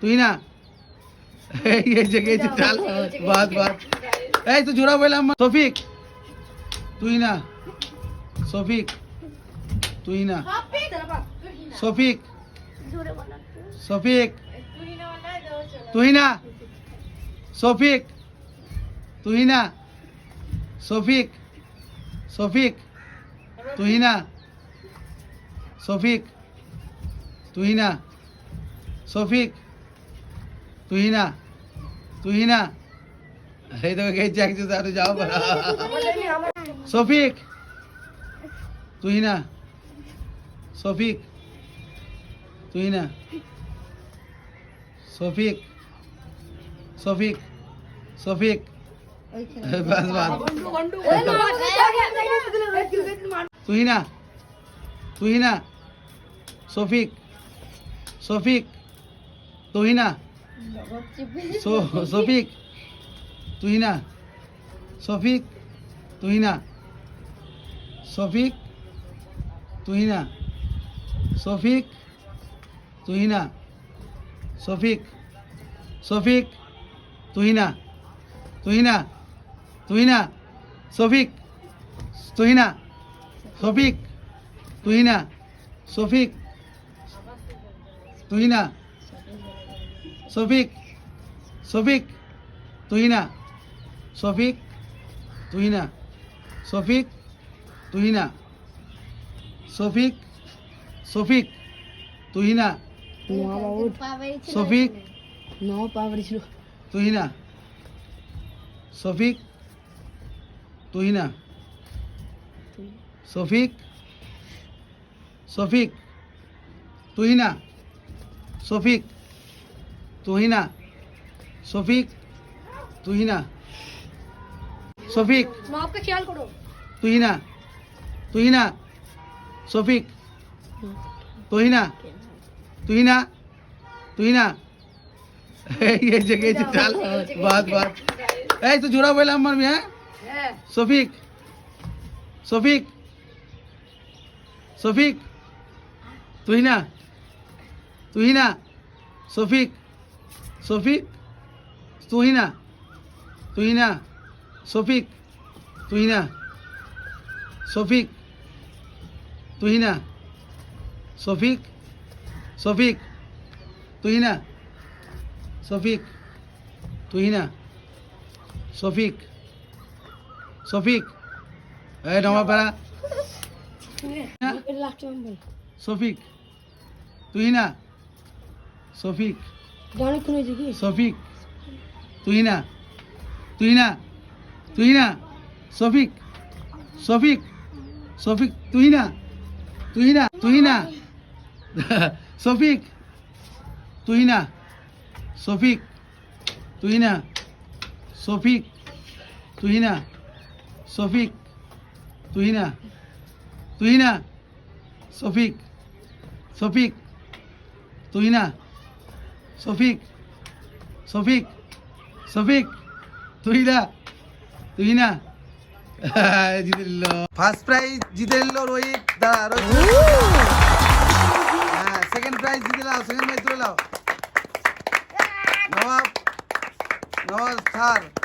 তুই না এই যে গেছে চাল বাদ বাদ এই তো জোড়া বললাম শফিক তুই না শফিক তুই না শফিক শফিক তুই না শফিক তুই না শফিক শফিক তুই না শফিক তুই না শফিক তুই না তুই না এই তো গেছে একটু তাহলে যাও শফিক তুই না শফিক তুই না শফিক শফিক শফিক বাস বাস তুই না তুই না শফিক শফিক তুই না শফিক তুই না শফিক তুই না শফিক তুই না শফিক তুই না শফিক শফিক তুই না তুই না তুই না শফিক তুই না শফিক তুই না শফিক তুই না শফিক শফিক তুই না শফিক তুই না শফিক তুই না শফিক শফিক তুই না শফিক তুই না শফিক তুই না শফিক শফিক তুই না শফিক তুই না শফিক তুই না শফিক आपका ख्याल करो তুই না তুই না শফিক তুই না তুই না তুই না এই যে গেছে চাল বাদ বাদ এই তো জোড়া বললাম আমার মেয়ে শফিক শফিক শফিক তুই না তুই না শফিক শফিক তুই না তুই না শফিক তুই না শফিক তুই না শফিক শফিক তুই না শফিক তুই না শফিক শফিক এই নমাপাড়া শফিক তুই না শফিক শফিক তুই না তুই না তুই না শফিক শফিক শফিক তুই না তুই না তুই না শফিক তুই না শফিক তুই না শফিক তুই না শফিক তুই না তুই না শফিক শফিক তুই না শফিক শফিক শফিক তুই না তুই না জিতে নিল ফার্স্ট প্রাইজ জিতে নিল রোহিত দাঁড়া হ্যাঁ সেকেন্ড প্রাইজ জিতে নাও সেকেন্ড প্রাইজ তুলে নাও নবাব নওয়াজ স্যার